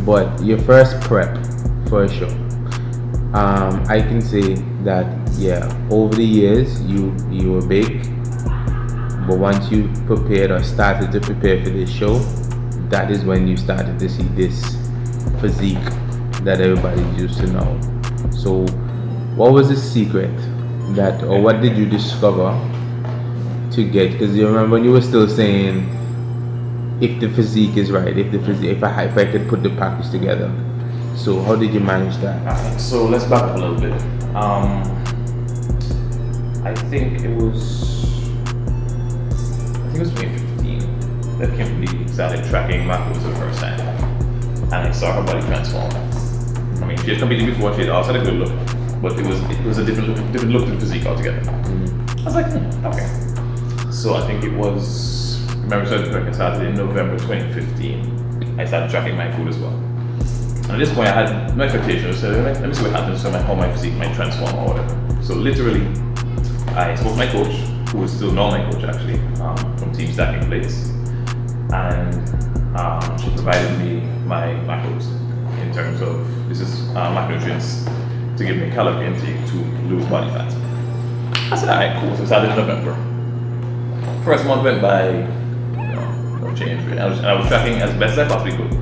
But your first prep for a show, I can say that yeah, over the years you were big, but once you prepared or started to prepare for this show, that is when you started to see this physique that everybody used to know. So, what was the secret that, or what did you discover to get? Because you remember when you were still saying, if the physique is right, if the physique, if I could put the package together. So, how did you manage that? Alright, so let's back up a little bit. I think it was 2015 that Kimberly started tracking macros for the first time, and I saw her body transform. I mean, she had competed before; she had also had a good look, but it was a different look to the physique altogether. I was like, okay. So I think it was. Remember, I started in November 2015. I started tracking my food as well. And at this point, I had no expectations. So let me see what happens. So how my physique might transform or whatever. So literally, I spoke to my coach, who is still not my coach actually, from Team Stacking Plates, and she provided me my macros in terms of this is macronutrients to give me calorie intake to lose body fat. I said, alright, cool. So I started in November. First month went by, no change really. I was tracking as best as I possibly could.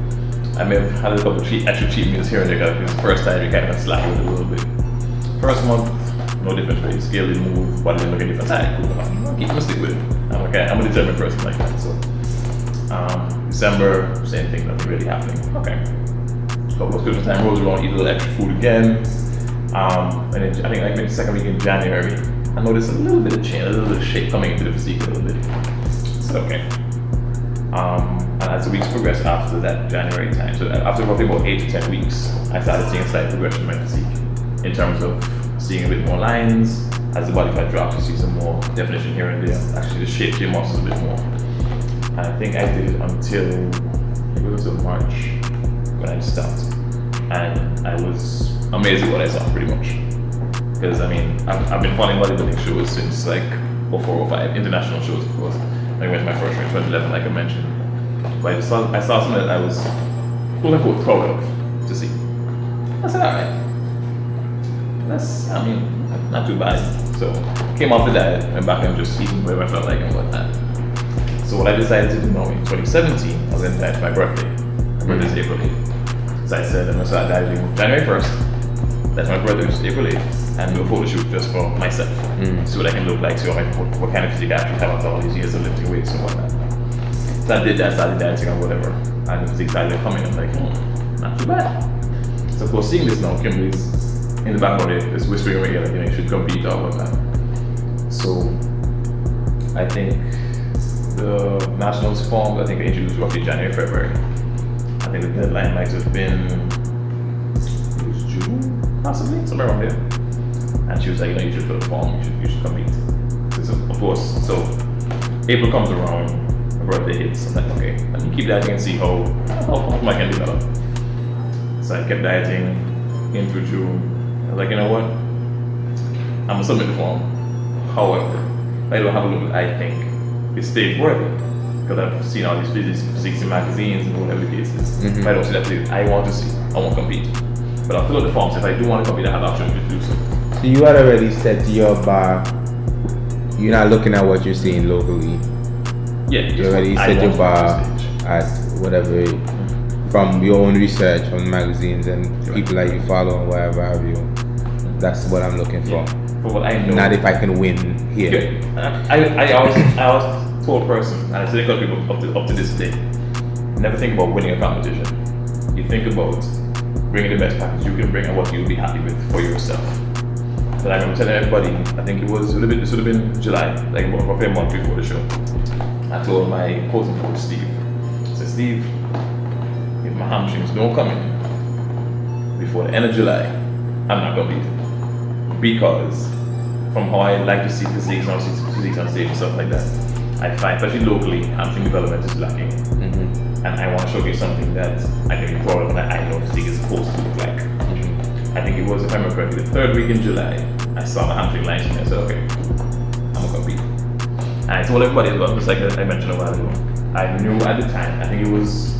I may have had a couple of extra cheat meals here and there because it was the first time you kind of slack with it a little bit. First month, no difference really. Scale didn't move, body didn't look any different. Alright, cool. I'm gonna stick with it. I'm a determined person like that. So December, same thing, nothing really happening. Okay. Couple of Christmas time rolls around, eat a little extra food again. And then I think like maybe the second week in January, I noticed a little bit of change, a little bit of shape coming into the physique a little bit. So okay. And as the weeks progressed after that January time, so after roughly about 8 to 10 weeks, I started seeing a slight progression in my physique in terms of seeing a bit more lines. As the body fat drops, you see some more definition here and there. Actually, the shape your muscles a bit more. And I think I did it until March when I stopped, and I was amazed at what I saw pretty much. Because I mean, I've been following bodybuilding shows since like 04, 05, international shows of course. I went to my first show in 2011, like I mentioned. But I saw something that I was quote unquote proud of to see. I said, alright, I mean, not too bad. So came off the diet, went back and just eating whatever I felt like and whatnot. So what I decided to do now in 2017, I was going to diet for my birthday. My birthday is April 8th. So I said I'm going to start dieting January 1st. That's my birthday, which is April 8th. And do a photo shoot just for myself. See what I can look like, see what kind of physique I actually have after all these years of lifting weights and whatnot. So I did that, started dieting or whatever. And the physique started coming. I'm like, not too bad. So of course, seeing this now, Kimberly's in the background is whispering in my ear, like, you should compete or whatnot. So I think the nationals formed, I think they introduced roughly January, February. I think the deadline might have been June, possibly, somewhere around there. And she was like, you should fill the form, you should compete. So, of course, so April comes around, my birthday hits, I'm like, okay, let me keep dieting and see how much I can develop. So I kept dieting in through June. I was like, you know what? I'm gonna submit the form. However, I don't have a look I think it's stage worthy. Because I've seen all these physiques in magazines and whatever the case is. If I don't see that physique I want to see, I won't compete. But I'll fill out the forms. If I do want to compete, I have the option to do so. So you had already set your bar. You're not looking at what you're seeing locally. Yeah, you already set your bar at whatever from your own research, from magazines and people that you follow and whatever have you. That's what I'm looking for. For what I know. Not if I can win here. I always told person, and I still tell people up to this day, never think about winning a competition. You think about bringing the best package you can bring and what you'll be happy with for yourself. But I remember telling everybody, I think this would have been July, like roughly a month before the show. I told my opposing coach, Steve, I said, Steve, if my hamstrings don't come in before the end of July, I'm not competing. Because from how I like to see physiques on stage and stuff like that, I find, especially locally, hamstring development is lacking. And I want to showcase something that I can be proud of and that I know physique is supposed to look like. I think it was, if I remember correctly, the third week in July, I saw my hamstring lines and I said, okay, I'm gonna compete. And I told everybody as well, just like I mentioned a while ago, I knew at the time, I think it was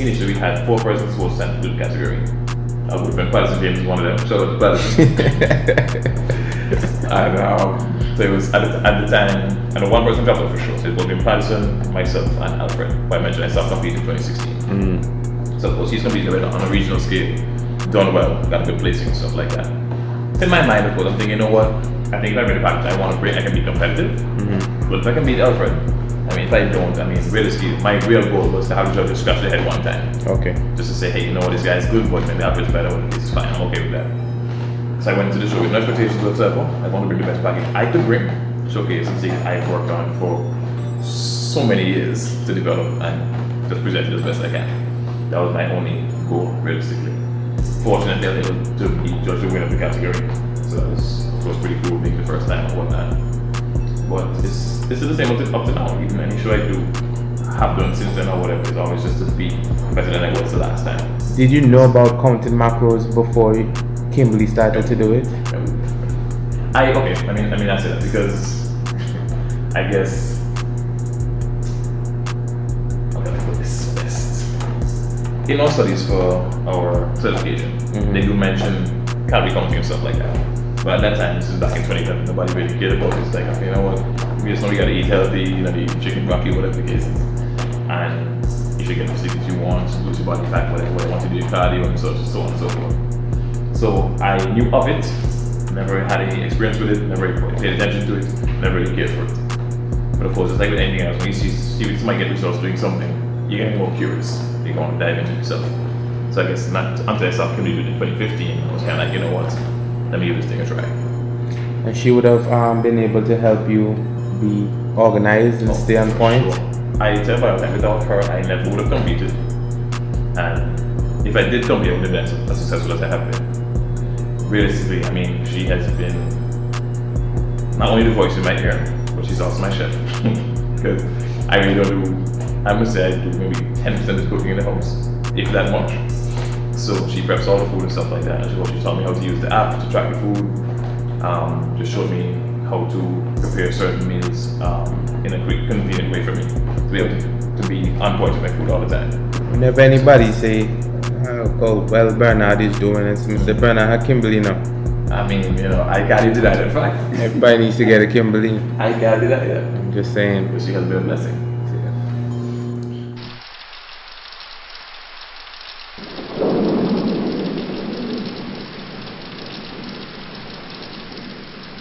initially we had 4 persons who were sent to the category. Our good friend Percival Jr is one of them. Shout out to Percival. And so it was at the time, and one person dropped out for sure. So it was between Patterson, myself, and Alfred. But I mentioned I stopped competing in 2016. So of course he's competing on a regional scale, done well, got good placing, stuff like that. In my mind, of course, I'm thinking, you know what? I think if I bring the package I want to bring, I can be competitive. But if I can beat Alfred, I mean, if I don't, I mean, realistically, my real goal was to have the judges scratch their head one time. Okay. Just to say, hey, you know what, this guy's good, but maybe Alfred's better, but it's fine, I'm okay with that. So I went into the show with no expectations whatsoever. I want to bring the best package I could bring, showcase and see I've worked on for so many years to develop and just present it as best I can. That was my only goal, realistically. Fortunately, I was able to be judged the winner of the category. So that was, of course, pretty cool being the first time and whatnot. But it's the same up to now. Even any show I do, have done since then or whatever, it's always just to be better than I was the last time. Did you know about counting macros before Kimberly started to do it? I say that because I guess how can I put this best? In our studies for our certification, they do mention calorie counting and stuff like that. But at that time, this is back in 2011, nobody really cared about it. It's like, okay, you know what? We just know we gotta eat healthy, you know, eat chicken, broccoli, whatever the case is. And you should get the physique that you want, lose your body fat, whatever you want to do, your cardio and so on and so forth. So I knew of it, never had any experience with it, never paid attention to it, never really cared for it. But of course, it's like with anything else, when you see somebody get results doing something, you get more curious, you go and dive into yourself. So I guess not until I stopped competing in 2015, I was kind of like, you know what, let me give this thing a try. And she would have been able to help you be organized and stay on point? Sure. I tell you, like, without her, I never would have competed. And if I did compete, I would have been as successful as I have been. Realistically, I mean, she has been not only the voice in my ear, but she's also my chef. Because I really don't do, I must say I do maybe 10% of the cooking in the house, if that much. So she preps all the food and stuff like that. And she taught me how to use the app to track the food. Just showed me how to prepare certain meals in a quick, convenient way for me to be able to be on point with my food all the time. Whenever anybody say, oh, well, Bernard is doing it, Mr. Bernard, how Kimberly now? I mean, you know, I can't do that in fact. Everybody needs to get a Kimberly. I can't do that yet. I'm just saying. But she has been a blessing.